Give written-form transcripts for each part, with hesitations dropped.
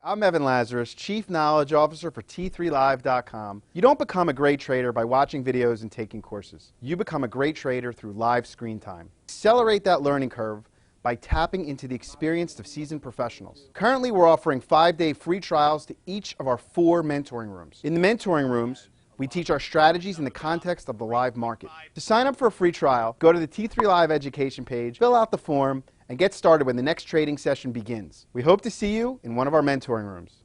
I'm Evan Lazarus, Chief Knowledge Officer for T3Live.com. You don't become a great trader by watching videos and taking courses. You become a great trader through live screen time. Accelerate that learning curve by tapping into the experience of seasoned professionals. Currently, we're offering 5-day free trials to each of our 4 mentoring rooms. In the mentoring rooms, we teach our strategies in the context of the live market. To sign up for a free trial, go to the T3 Live education page, fill out the form, and get started when the next trading session begins. We hope to see you in one of our mentoring rooms.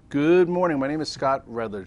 Good morning. My name is Scott Redler.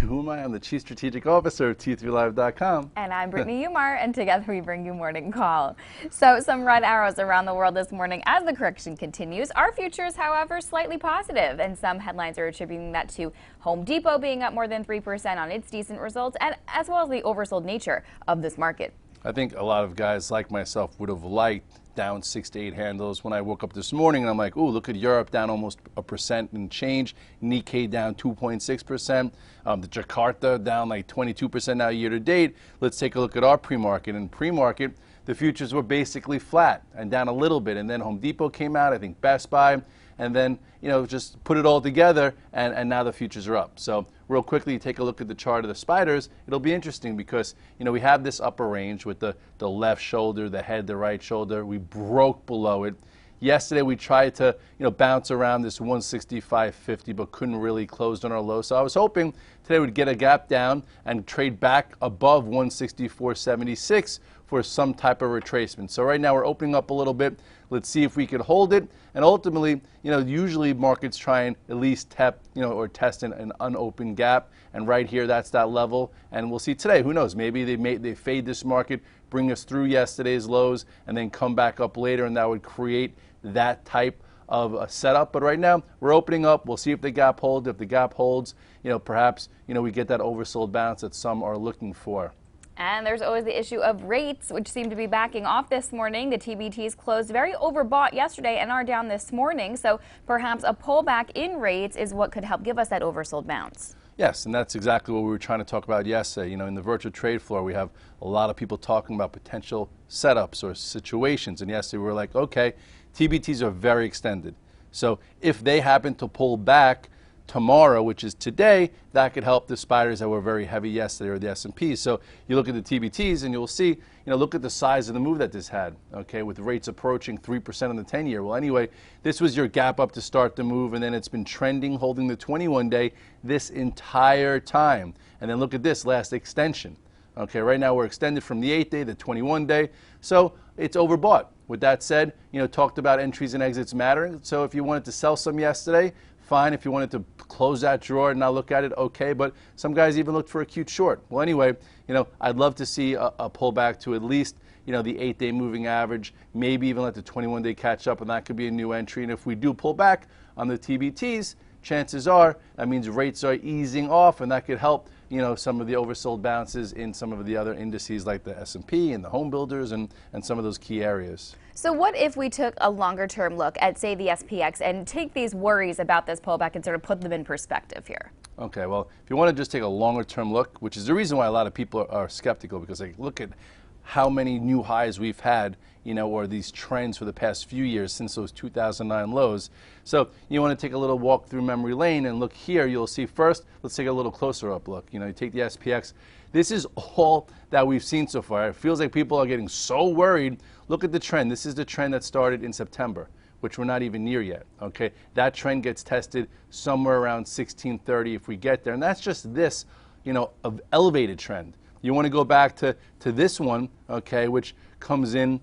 Who am I? I'm the Chief Strategic Officer of T3Live.com. And I'm Brittany Umar, and together we bring you Morning Call. So some red arrows around the world this morning as the correction continues. Our futures, however, slightly positive, and some headlines are attributing that to Home Depot being up more than 3% on its decent results, and as well as the oversold nature of this market. I think a lot of guys like myself would have liked down 6 to 8 handles when I woke up this morning, and I'm like, ooh, look at Europe down almost 1% and change. Nikkei down 2.6%. The Jakarta down like 22% now year to date. Let's take a look at our pre-market. In pre-market, the futures were basically flat and down a little bit. And then Home Depot came out, I think Best Buy, and then, just put it all together, and now the futures are up. So real quickly, take a look at the chart of the spiders. It'll be interesting because, we have this upper range with the left shoulder, the head, the right shoulder. We broke below it. Yesterday, we tried to, bounce around this 165.50, but couldn't really close on our low. So I was hoping today we'd get a gap down and trade back above 164.76 for some type of retracement. So right now we're opening up a little bit. Let's see if we could hold it. And ultimately, usually markets try and at least tap, or test an unopened gap. And right here, that's that level. And we'll see today. Who knows? Maybe they fade this market, bring us through yesterday's lows, and then come back up later, and that would create that type of a setup. But right now, we're opening up. We'll see if the gap holds. If the gap holds, perhaps, we get that oversold bounce that some are looking for. And there's always the issue of rates, which seem to be backing off this morning. The TBTs closed very overbought yesterday and are down this morning. So perhaps a pullback in rates is what could help give us that oversold bounce. Yes, and that's exactly what we were trying to talk about yesterday. In the virtual trade floor, we have a lot of people talking about potential setups or situations. And yesterday we were like, okay, TBTs are very extended. So if they happen to pull back tomorrow, which is today, that could help the spiders that were very heavy yesterday, or the S&P. So you look at the TBTs and you'll see, look at the size of the move that this had, okay, with rates approaching 3% on the 10-year. Well, anyway, this was your gap up to start the move, and then it's been trending, holding the 21-day this entire time. And then look at this last extension. Okay, right now we're extended from the 8-day, the 21-day, so it's overbought. With that said, talked about entries and exits mattering. So if you wanted to sell some yesterday, fine. If you wanted to close that drawer and not look at it, okay. But some guys even looked for a cute short. Well, anyway, I'd love to see a pullback to at least, the 8-day moving average, maybe even let the 21-day catch up, and that could be a new entry. And if we do pull back on the TBTs, chances are that means rates are easing off, and that could help, some of the oversold bounces in some of the other indices like the S&P and the home builders and some of those key areas. So what if we took a longer term look at, say, the SPX and take these worries about this pullback and sort of put them in perspective here? Okay, well, if you want to just take a longer term look, which is the reason why a lot of people are skeptical, because they look at how many new highs we've had, or these trends for the past few years since those 2009 lows. So you want to take a little walk through memory lane and look here. You'll see first, let's take a little closer up look. You take the SPX. This is all that we've seen so far. It feels like people are getting so worried. Look at the trend. This is the trend that started in September, which we're not even near yet. Okay, that trend gets tested somewhere around 1630 if we get there, and that's just this, of elevated trend. You want to go back to this one, okay, which comes in,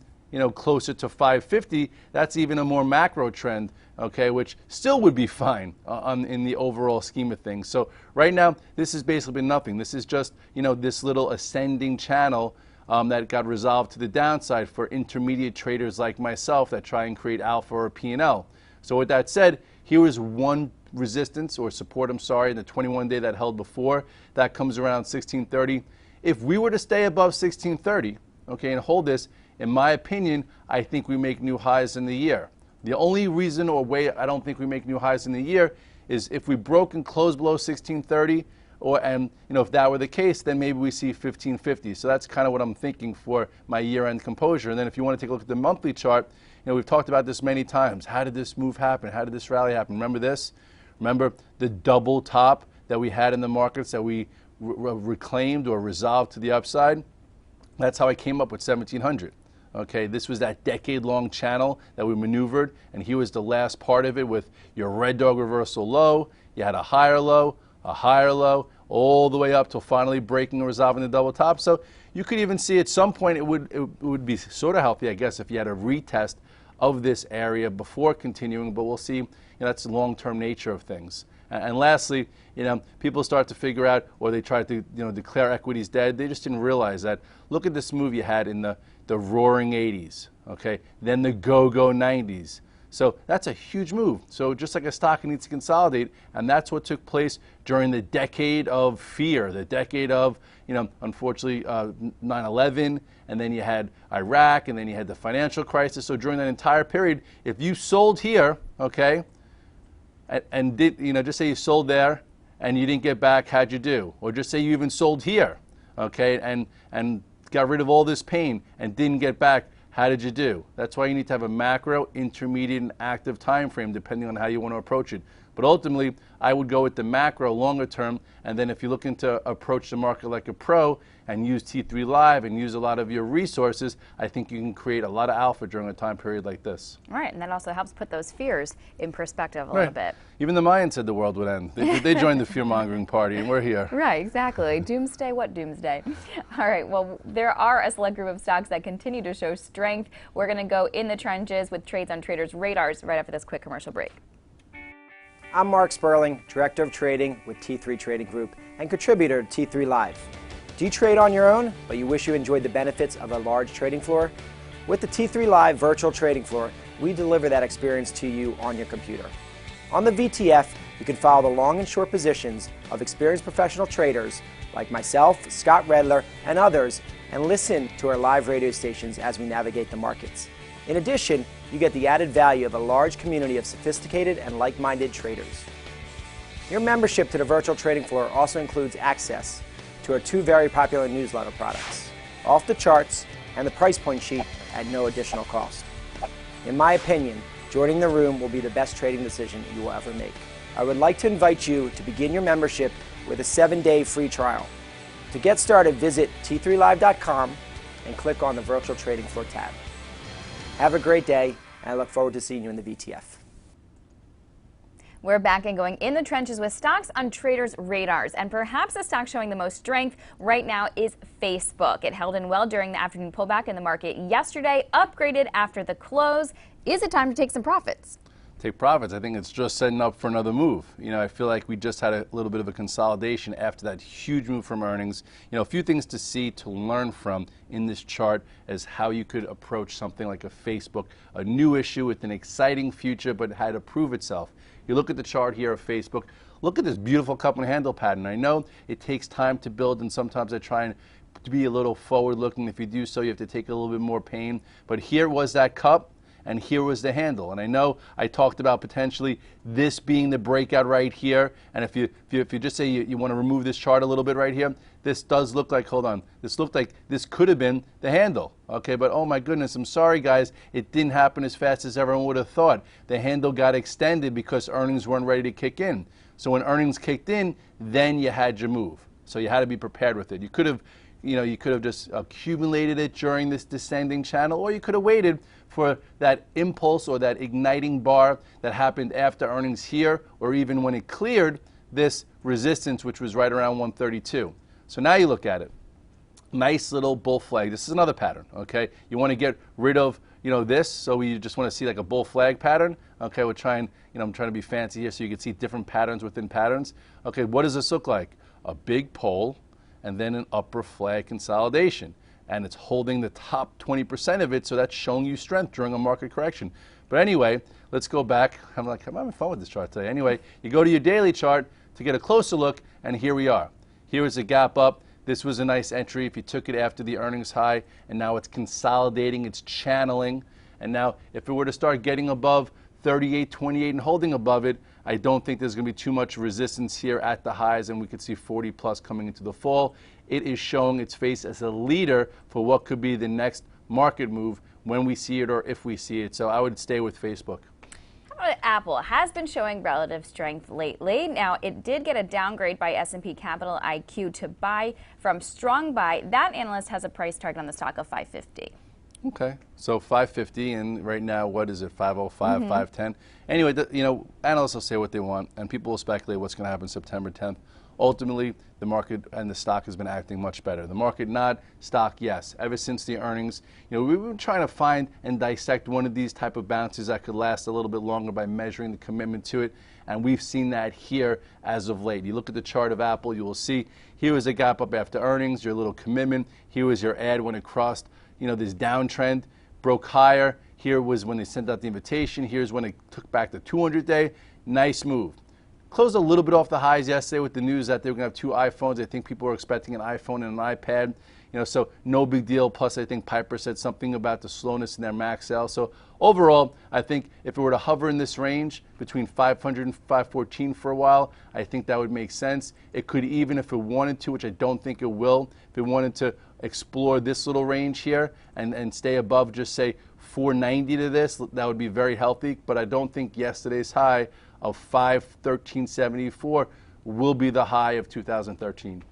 closer to 550. That's even a more macro trend, okay, which still would be fine in the overall scheme of things. So right now, this has basically been nothing. This is just, this little ascending channel that got resolved to the downside for intermediate traders like myself that try and create alpha or P&L. So with that said, here is one resistance or support, in the 21-day that held before. That comes around 1630. If we were to stay above 1630, okay, and hold this, in my opinion, I think we make new highs in the year. The only reason or way I don't think we make new highs in the year is if we broke and closed below 1630, And if that were the case, then maybe we see 1550. So that's kind of what I'm thinking for my year-end composure. And then if you want to take a look at the monthly chart, we've talked about this many times. How did this move happen? How did this rally happen? Remember this? Remember the double top that we had in the markets that we reclaimed or resolved to the upside? That's how I came up with 1700. Okay, this was that decade-long channel that we maneuvered, and here was the last part of it with your red dog reversal low. You had a higher low, all the way up till finally breaking and resolving the double top. So you could even see at some point it would be sort of healthy, I guess, if you had a retest of this area before continuing, but we'll see. That's the long-term nature of things. And lastly, people start to figure out, or they try to declare equities dead. They just didn't realize that. Look at this move you had in the roaring 80s, okay? Then the go-go 90s. So that's a huge move. So just like a stock, it needs to consolidate, and that's what took place during the decade of fear, the decade of, unfortunately, 9/11, and then you had Iraq, and then you had the financial crisis. So during that entire period, if you sold here, okay, and did, just say you sold there and you didn't get back, how'd you do? Or just say you even sold here, okay, and got rid of all this pain and didn't get back, how did you do? That's why you need to have a macro, intermediate, and active time frame depending on how you want to approach it. But ultimately, I would go with the macro longer term, and then if you're looking to approach the market like a pro and use T3 Live and use a lot of your resources, I think you can create a lot of alpha during a time period like this. Right, and that also helps put those fears in perspective a little bit. Even the Mayans said the world would end. They joined the fear-mongering party, and we're here. Right, exactly. Doomsday, what doomsday? All right, well, there are a select group of stocks that continue to show strength. We're going to go in the trenches with trades on traders' radars right after this quick commercial break. I'm Mark Sperling, Director of Trading with T3 Trading Group and contributor to T3 Live. Do you trade on your own, but you wish you enjoyed the benefits of a large trading floor? With the T3 Live virtual trading floor, we deliver that experience to you on your computer. On the VTF, you can follow the long and short positions of experienced professional traders like myself, Scott Redler, and others, and listen to our live radio stations as we navigate the markets. In addition, you get the added value of a large community of sophisticated and like-minded traders. Your membership to the virtual trading floor also includes access to our two very popular newsletter products, Off the Charts and the Price Point Sheet at no additional cost. In my opinion, joining the room will be the best trading decision you will ever make. I would like to invite you to begin your membership with a 7-day free trial. To get started, visit t3live.com and click on the Virtual Trading Floor tab. Have a great day, and I look forward to seeing you in the VTF. We're back and going in the trenches with stocks on traders' radars. And perhaps the stock showing the most strength right now is Facebook. It held in well during the afternoon pullback in the market yesterday, upgraded after the close. Is it time to take some profits? Take profits. I think it's just setting up for another move. I feel like we just had a little bit of a consolidation after that huge move from earnings. A few things to see, to learn from in this chart is how you could approach something like a Facebook, a new issue with an exciting future, but had to prove itself. You look at the chart here of Facebook, look at this beautiful cup and handle pattern. I know it takes time to build, and sometimes I try to be a little forward-looking. If you do so, you have to take a little bit more pain. But here was that cup, and here was the handle. And I know I talked about potentially this being the breakout right here. And if you just say you want to remove this chart a little bit right here, this does look like, hold on, this looked like this could have been the handle. Okay, but oh my goodness, I'm sorry guys, it didn't happen as fast as everyone would have thought. The handle got extended because earnings weren't ready to kick in. So when earnings kicked in, then you had your move. So you had to be prepared with it. You could have just accumulated it during this descending channel, or you could have waited for that impulse or that igniting bar that happened after earnings here, or even when it cleared this resistance, which was right around 132. So now you look at it. Nice little bull flag. This is another pattern, okay? You want to get rid of, this, so you just want to see like a bull flag pattern. Okay, we're trying, I'm trying to be fancy here so you can see different patterns within patterns. Okay, what does this look like? A big pole and then an upper flag consolidation. And it's holding the top 20% of it, so that's showing you strength during a market correction. But anyway, let's go back. I'm having fun with this chart today. Anyway, you go to your daily chart to get a closer look, and here we are. Here is a gap up. This was a nice entry if you took it after the earnings high, and now it's consolidating, it's channeling. And now if it were to start getting above 38.28 and holding above it, I don't think there's going to be too much resistance here at the highs, and we could see 40 plus coming into the fall. It is showing its face as a leader for what could be the next market move when we see it or if we see it. So I would stay with Facebook. Apple has been showing relative strength lately. Now, it did get a downgrade by S&P Capital IQ to buy from strong buy. That analyst has a price target on the stock of $550. Okay, so 550, and right now, what is it, 505, 510? Anyway, analysts will say what they want, and people will speculate what's going to happen September 10th. Ultimately, the market and the stock has been acting much better. The market not, stock yes. Ever since the earnings, we've been trying to find and dissect one of these type of bounces that could last a little bit longer by measuring the commitment to it, and we've seen that here as of late. You look at the chart of Apple, you will see here was a gap up after earnings, your little commitment. Here was your ad when it crossed, this downtrend, broke higher. Here was when they sent out the invitation. Here's when it took back the 200-day. Nice move. Closed a little bit off the highs yesterday with the news that they were going to have 2 iPhones. I think people were expecting an iPhone and an iPad, so no big deal. Plus, I think Piper said something about the slowness in their Mac sales. So overall, I think if it were to hover in this range between 500 and 514 for a while, I think that would make sense. It could even, if it wanted to, which I don't think it will, if it wanted to explore this little range here and stay above, just say 490 to this, that would be very healthy. But I don't think yesterday's high of 513.74 will be the high of 2013.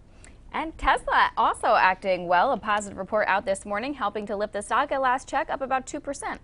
And Tesla also acting well. A positive report out this morning, helping to lift the stock at last check up about 2%.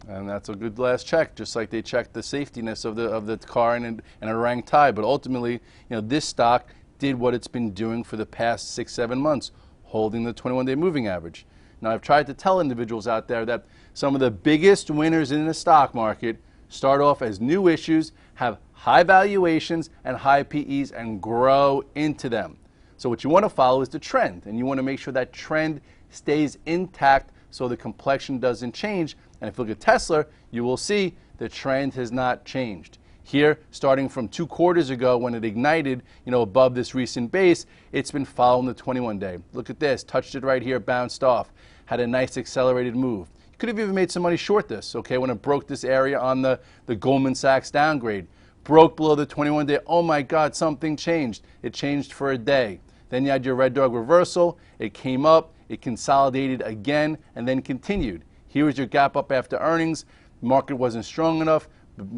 And that's a good last check, just like they checked the safetiness of the car and a rank tie. But ultimately, this stock did what it's been doing for the past 6-7 months, holding the 21-day moving average. Now, I've tried to tell individuals out there that some of the biggest winners in the stock market start off as new issues, have high valuations and high PEs, and grow into them. So what you want to follow is the trend, and you want to make sure that trend stays intact so the complexion doesn't change. And if you look at Tesla, you will see the trend has not changed. Here, starting from 2 quarters ago when it ignited, above this recent base, it's been following the 21-day. Look at this, touched it right here, bounced off, had a nice accelerated move. Could have even made some money short this, okay, when it broke this area on the Goldman Sachs downgrade. Broke below the 21-day. Oh my God, something changed. It changed for a day. Then you had your red dog reversal. It came up, it consolidated again, and then continued. Here was your gap up after earnings. Market wasn't strong enough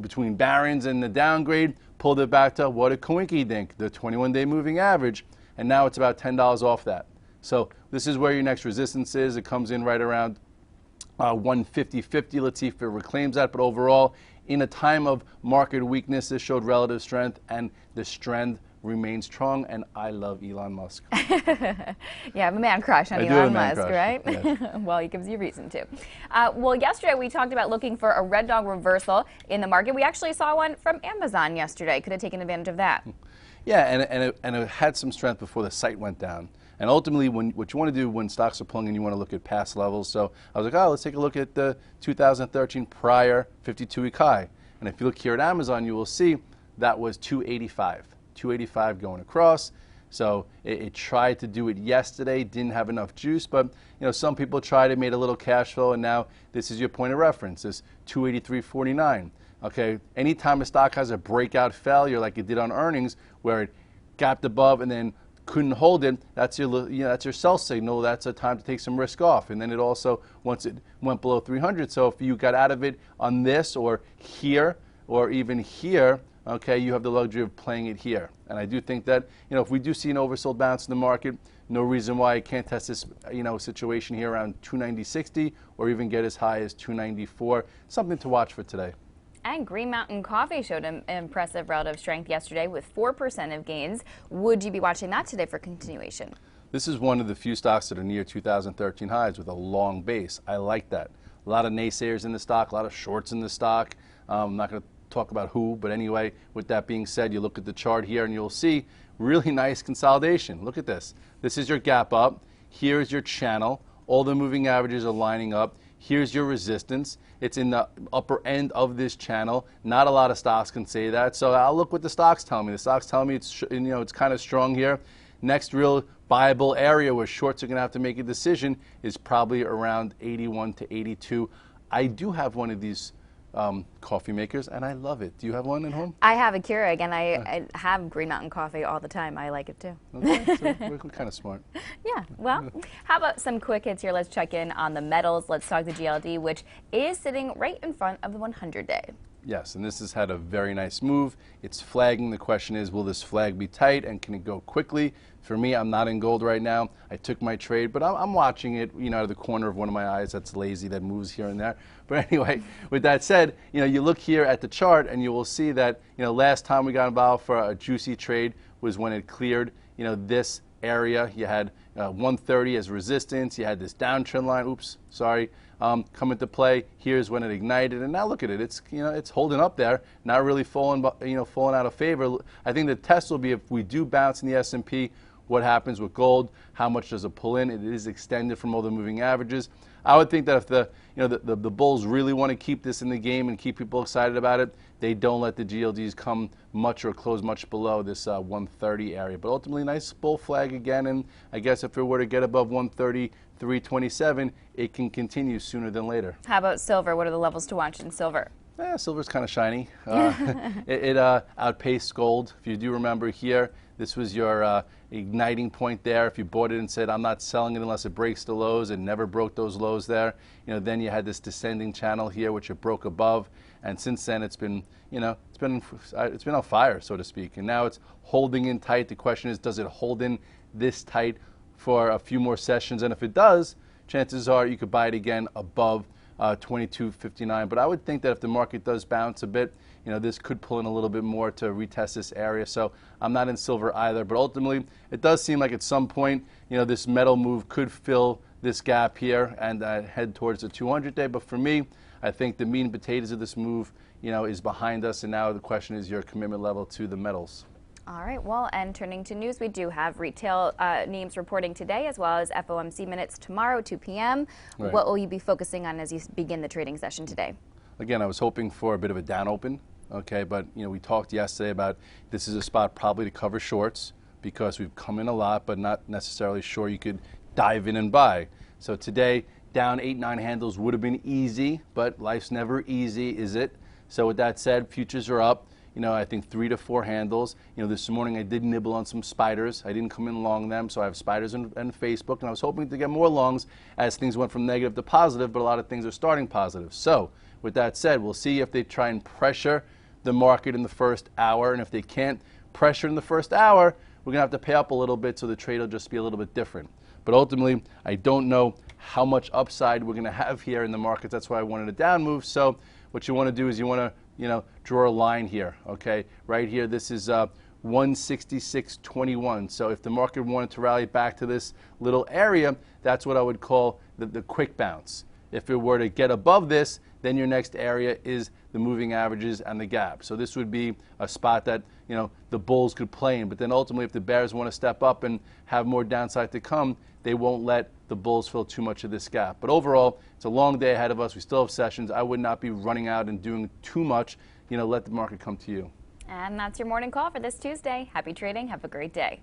between barons and the downgrade. Pulled it back to what did Coinky think? The 21-day moving average. And now it's about $10 off that. So this is where your next resistance is. It comes in right around 150.50. Let's see if it reclaims that. But overall, in a time of market weakness, this showed relative strength, and the strength remains strong. And I love Elon Musk. Yeah, I'm a man crush on Elon Musk, right? Yes. Well, he gives you reason to. Well, yesterday we talked about looking for a red dog reversal in the market. We actually saw one from Amazon yesterday. Could have taken advantage of that. Yeah, and it had some strength before the site went down. And ultimately, what you want to do when stocks are pulling in, you want to look at past levels. So I was like, let's take a look at the 2013 prior 52-week high. And if you look here at Amazon, you will see that was 285. 285 going across. So it tried to do it yesterday, didn't have enough juice, but some people tried it, made a little cash flow, and now this is your point of reference, this 283.49. Okay, anytime a stock has a breakout failure like it did on earnings, where it gapped above and then couldn't hold it, that's your sell signal. That's a time to take some risk off. And then it also, once it went below 300, so if you got out of it on this or here or even here, okay, you have the luxury of playing it here. And I do think that, if we do see an oversold bounce in the market, no reason why it can't test this, situation here around 290.60 or even get as high as 294. Something to watch for today. And Green Mountain Coffee showed an impressive relative strength yesterday with 4% of gains. Would you be watching that today for continuation? This is one of the few stocks that are near 2013 highs with a long base. I like that. A lot of naysayers in the stock, a lot of shorts in the stock. I'm not going to talk about who, but anyway, with that being said, you look at the chart here and you'll see really nice consolidation. Look at this. This is your gap up. Here is your channel. All the moving averages are lining up. Here's your resistance. It's in the upper end of this channel. Not a lot of stocks can say that. So I'll look what the stocks tell me. The stocks tell me it's kind of strong here. Next real viable area where shorts are going to have to make a decision is probably around 81 to 82. I do have one of these coffee makers, and I love it. Do you have one at home? I have a Keurig, and I have Green Mountain coffee all the time. I like it too. Okay, so we're kind of smart. Yeah, well, how about some quick hits here? Let's check in on the metals. Let's talk the GLD, which is sitting right in front of the 100-day. Yes, and this has had a very nice move. It's flagging. The question is, will this flag be tight and can it go quickly? For me, I'm not in gold right now. I took my trade, but I'm watching it, out of the corner of one of my eyes. That's lazy, that moves here and there. But anyway, with that said, you look here at the chart and you will see that, last time we got involved for a juicy trade was when it cleared, this area. You had 130 as resistance. You had this downtrend line. Come into play. Here's when it ignited, and now look at it. It's it's holding up there, not really falling out of favor. I think the test will be if we do bounce in the S&P. What happens with gold? How much does it pull in? It is extended from all the moving averages. I would think that if the bulls really want to keep this in the game and keep people excited about it, they don't let the GLDs come much or close much below this 130 area. But ultimately, nice bull flag again, and I guess if it were to get above 130.327, it can continue sooner than later. How about silver? What are the levels to watch in silver? Silver's kind of shiny. It outpaced gold. If you do remember here, this was your igniting point there. If you bought it and said, I'm not selling it unless it breaks the lows, it never broke those lows there. Then you had this descending channel here, which it broke above. And since then, it's been, it's been on fire, so to speak. And now it's holding in tight. The question is, does it hold in this tight for a few more sessions? And if it does, chances are you could buy it again above 22.59. But I would think that if the market does bounce a bit, this could pull in a little bit more to retest this area. So I'm not in silver either. But ultimately, it does seem like at some point, this metal move could fill this gap here and head towards the 200-day. But for me, I think the meat and potatoes of this move, is behind us. And now the question is your commitment level to the metals. All right, well, and turning to news, we do have retail names reporting today as well as FOMC minutes tomorrow, 2 p.m. Right. What will you be focusing on as you begin the trading session today? Again, I was hoping for a bit of a down open, okay, but we talked yesterday about this is a spot probably to cover shorts because we've come in a lot, but not necessarily sure you could dive in and buy. So today, down 8-9 handles would have been easy, but life's never easy, is it? So with that said, futures are up. I think 3 to 4 handles. This morning I did nibble on some spiders. I didn't come in long them, so I have spiders and Facebook, and I was hoping to get more longs as things went from negative to positive, but a lot of things are starting positive. So with that said, we'll see if they try and pressure the market in the first hour, and if they can't pressure in the first hour, we're going to have to pay up a little bit, so the trade will just be a little bit different. But ultimately, I don't know how much upside we're going to have here in the markets. That's why I wanted a down move. So what you want to do is you want to draw a line here, okay? Right here, this is 166.21. So if the market wanted to rally back to this little area, that's what I would call the quick bounce. If it were to get above this, then your next area is the moving averages and the gap. So this would be a spot that, the bulls could play in. But then ultimately, if the bears want to step up and have more downside to come, they won't let the bulls fill too much of this gap. But overall, it's a long day ahead of us. We still have sessions. I would not be running out and doing too much. Let the market come to you. And that's your morning call for this Tuesday. Happy trading. Have a great day.